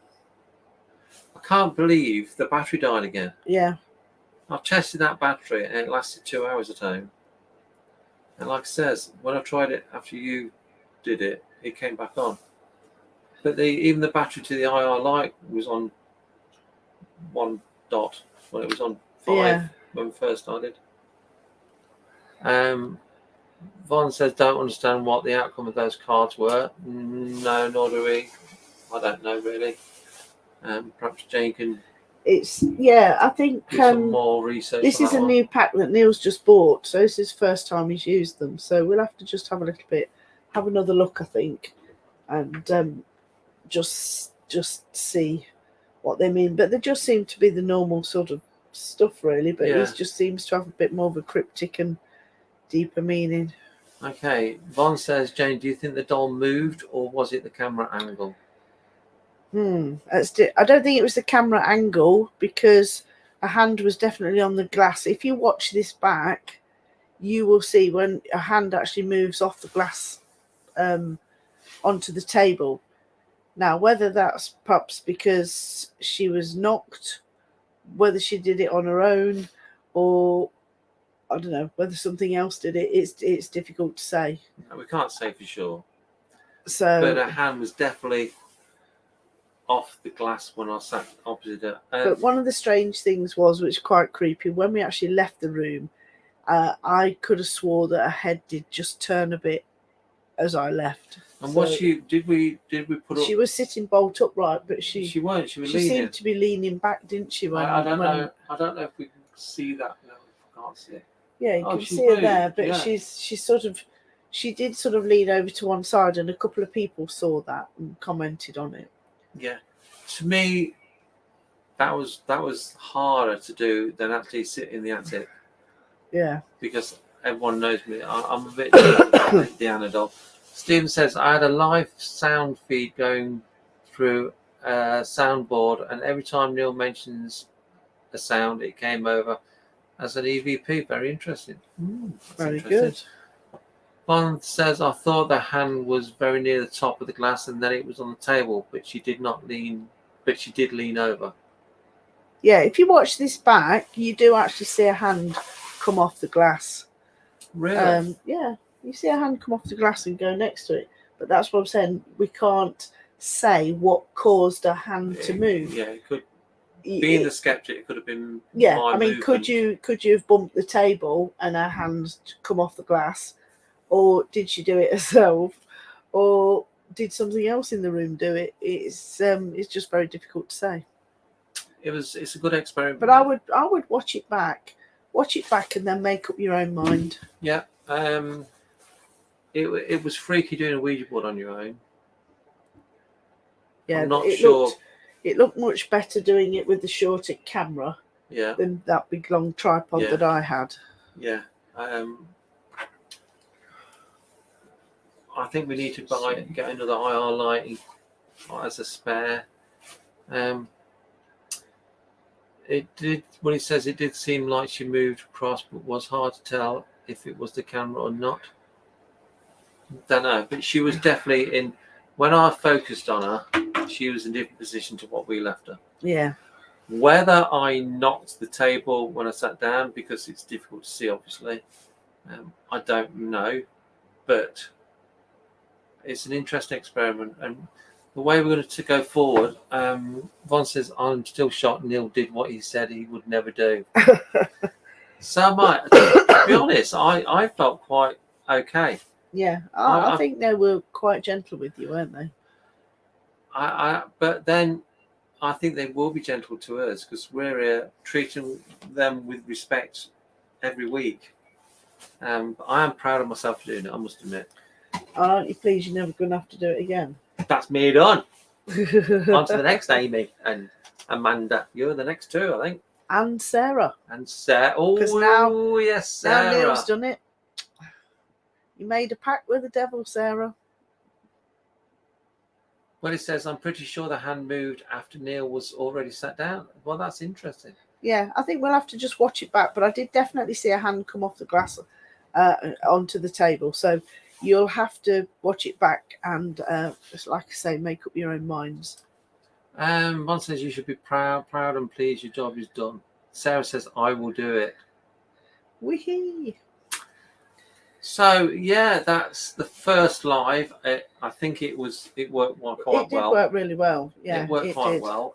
I can't believe the battery died again. Yeah. I tested that battery and it lasted 2 hours at home. And like it says, when I tried it after you did it, it came back on. But even the battery to the IR light was on 1 dot when it was on 5 when we first started. Vaughn says, don't understand what the outcome of those cards were. No, nor do we. I don't know really. Perhaps Jane can. I think do some more research. This is a new pack that Neil's just bought, so this is the first time he's used them. So we'll have to just have another look, I think, and just see what they mean. But they just seem to be the normal sort of stuff, really. But he just seems to have a bit more of a cryptic and deeper meaning. Okay, Vaughn says, Jane, do you think the doll moved or was it the camera angle? I don't think it was the camera angle because a hand was definitely on the glass. If you watch this back, you will see when a hand actually moves off the glass onto the table. Now, whether that's perhaps because she was knocked, whether she did it on her own, or I don't know, whether something else did it, it's difficult to say. No, we can't say for sure. So, but her hand was definitely off the glass when I sat opposite her. But one of the strange things was, which was quite creepy, when we actually left the room, I could have swore that her head did just turn a bit as I left. And was she? Did we put her? She was sitting bolt upright, but she weren't. She was she leaning. seemed to be leaning back, didn't she? I don't know. I don't know if we can see that. No, I can't see it. Yeah, you can see her there, but she did sort of lean over to one side, and a couple of people saw that and commented on it. Yeah, to me, that was harder to do than actually sit in the attic. Yeah, because everyone knows me. I'm a bit the Anadol. Stephen says, I had a live sound feed going through a soundboard, and every time Neil mentions a sound, it came over as an EVP. Very interesting. Very good. Bond says, I thought the hand was very near the top of the glass and then it was on the table, but she did lean over. Yeah, if you watch this back, you do actually see a hand come off the glass. Really? Yeah, you see a hand come off the glass and go next to it. But that's what I'm saying. We can't say what caused a hand to move. Yeah, it could. Being the skeptic, it could have been. Yeah, my I mean, movement. could you have bumped the table and her hand come off the glass, or did she do it herself, or did something else in the room do it? It's just very difficult to say. It's a good experiment. But I would watch it back, and then make up your own mind. Yeah. It was freaky doing a Ouija board on your own. Yeah, I'm not sure. It looked much better doing it with the shorter camera. Yeah. Than that big long tripod that I had. Yeah. I think we need to get another IR light as a spare. It did. When it says it did seem like she moved across, but was hard to tell if it was the camera or not. Don't know, but she was definitely in. When I focused on her, she was in a different position to what we left her. Yeah. Whether I knocked the table when I sat down, because it's difficult to see, obviously, I don't know, but it's an interesting experiment. And the way we're going to go forward, Von says, I'm still shocked Neil did what he said he would never do. So to be honest, I felt quite okay. Yeah, I think they were quite gentle with you, weren't they? But then I think they will be gentle to us because we're treating them with respect every week. I am proud of myself for doing it, I must admit. Aren't you pleased you're never going to have to do it again? That's me done. On to the next, Amy and Amanda. You're the next two, I think. And Sarah. Oh, yes, Sarah. Now Neil's done it. You made a pact with the devil, Sarah. Well, it says, I'm pretty sure the hand moved after Neil was already sat down. Well, that's interesting. Yeah, I think we'll have to just watch it back. But I did definitely see a hand come off the glass onto the table. So you'll have to watch it back and, just like I say, make up your own minds. One says you should be proud and pleased your job is done. Sarah says, I will do it. Wee-hee. So yeah, that's the first live. I think it worked quite well. It did work really well. Yeah, it worked quite well.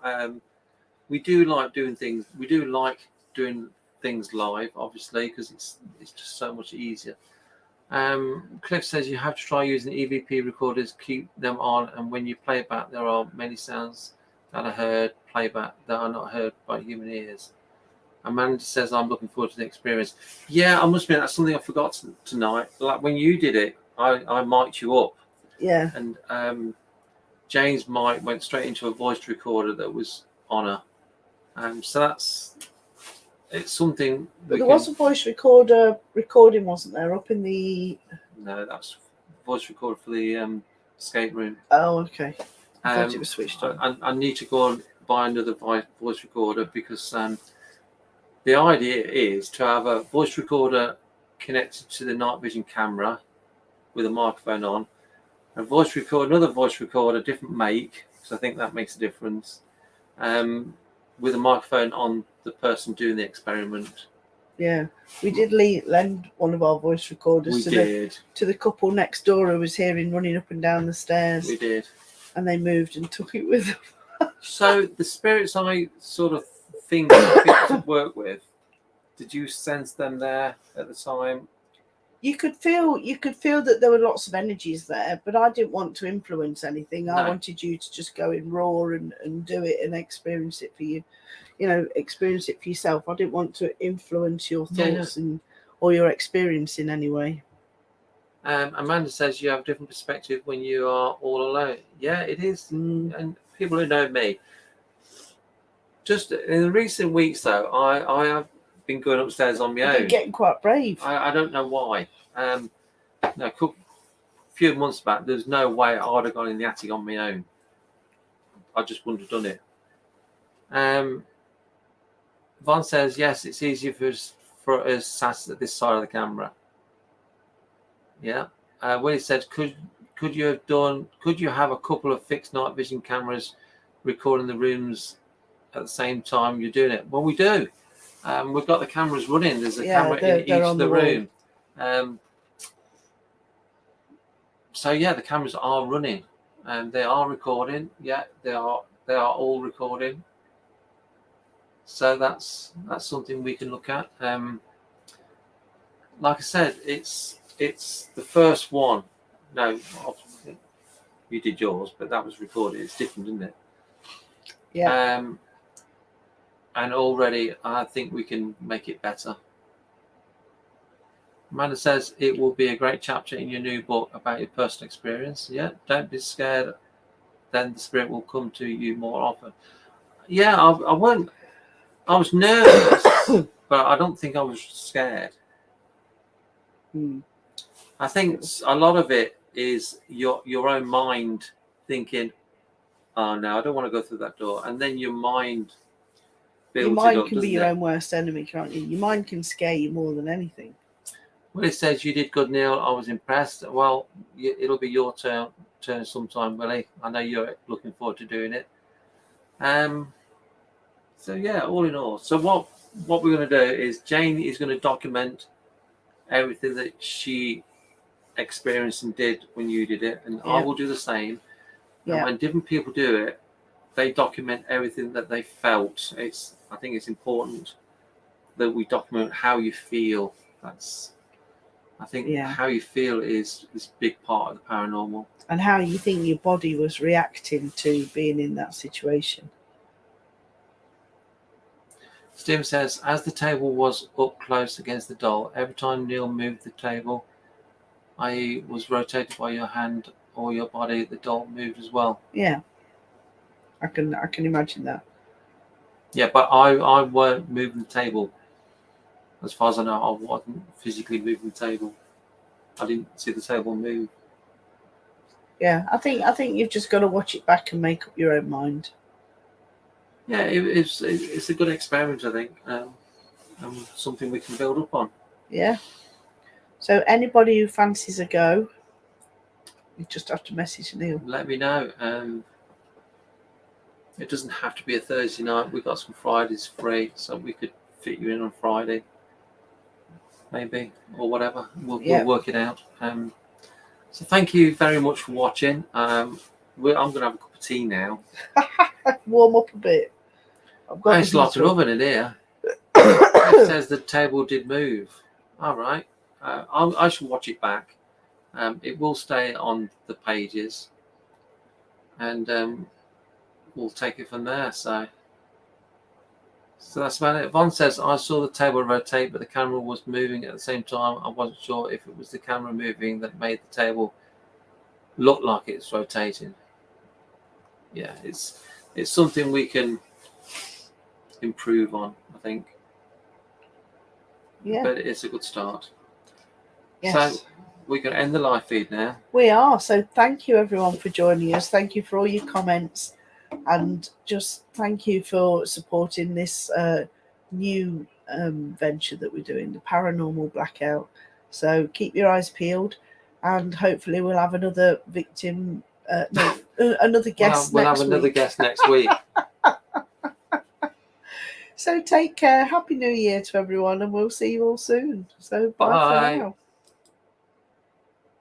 We do like doing things. We do like doing things live, obviously, because it's just so much easier. Cliff says you have to try using EVP recorders, keep them on, and when you play back, there are many sounds that are heard playback that are not heard by human ears. Amanda says, I'm looking forward to the experience. Yeah, I must admit, that's something I forgot tonight. Like when you did it, I mic'd you up. Yeah. And Jane's mic went straight into a voice recorder that was on her. So it's something. But there was a voice recording, wasn't there, up in the... No, that's voice recorder for the escape room. Oh, okay. I thought it was switched on. I need to go and buy another voice recorder because... the idea is to have a voice recorder connected to the night vision camera with a microphone on, another voice recorder, different make, because I think that makes a difference, with a microphone on the person doing the experiment. Yeah, we did lend one of our voice recorders to the couple next door who was hearing running up and down the stairs. We did. And they moved and took it with them. So the spirits I sort of things to work with, did you sense them there at the time? You could feel that there were lots of energies there, but I didn't want to influence anything. I wanted you to just go in raw and do it and experience it for you. Experience it for yourself. I didn't want to influence your thoughts or your experience in any way. Amanda says you have a different perspective when you are all alone. Yeah, it is. And people who know me, just in the recent weeks, though, I have been going upstairs on my own. You're getting quite brave. I don't know why. A few months back, there's no way I would have gone in the attic on my own. I just wouldn't have done it. Von says, yes, it's easier for us sat at this side of the camera. Yeah. Willie said, could you have a couple of fixed night vision cameras recording the rooms at the same time you're doing it? Well, we do. We've got the cameras running. There's a camera in each of the room. So yeah, the cameras are running and they are recording. Yeah, they are all recording. So that's something we can look at. Like I said, it's the first one. No, obviously you did yours, but that was recorded. It's different, isn't it? Yeah. And already I think we can make it better. Amanda says it will be a great chapter in your new book about your personal experience. Yeah, don't be scared. Then the spirit will come to you more often. Yeah, I won't. I was nervous, but I don't think I was scared. I think a lot of it is your own mind thinking, "Oh no, I don't want to go through that door," and then your mind builds your mind it up, can be your own worst enemy, can't you? Your mind can scare you more than anything. Well, it says you did good, Neil. I was impressed. Well, it'll be your turn sometime, Willie. I know you're looking forward to doing it. So yeah, all in all. So what we're going to do is Jane is going to document everything that she experienced and did when you did it, and I will do the same. And when different people do it, they document everything that they felt. I think it's important that we document how you feel. I think how you feel is a big part of the paranormal. And how you think your body was reacting to being in that situation. Stephen says, as the table was up close against the doll, every time Neil moved the table, i.e. was rotated by your hand or your body, the doll moved as well. Yeah. I can imagine that. Yeah, but I weren't moving the table. As far as I know, I wasn't physically moving the table. I didn't see the table move. Yeah, I think you've just got to watch it back and make up your own mind. Yeah, it's a good experiment, I think, and something we can build up on. Yeah. So anybody who fancies a go, you just have to message Neil. Let me know. It doesn't have to be a Thursday night. We've got some Fridays free, so we could fit you in on Friday, maybe, or whatever. We'll work it out. So thank you very much for watching. I'm going to have a cup of tea now. Warm up a bit. It's like an oven in here. It says the table did move. All right. I shall watch it back. It will stay on the pages. And we'll take it from there. So that's about it. Vaughn says, I saw the table rotate, but the camera was moving at the same time. I wasn't sure if it was the camera moving that made the table look like it's rotating. Yeah, it's something we can improve on, I think. Yeah. But it's a good start. Yes. So we can end the live feed now. We are. So thank you everyone for joining us. Thank you for all your comments. And just thank you for supporting this new venture that we're doing, the Paranormal Blackout. So keep your eyes peeled, and hopefully we'll have another victim, another guest we'll next have another week. guest next week. So take care. Happy New Year to everyone, and we'll see you all soon. So bye for now.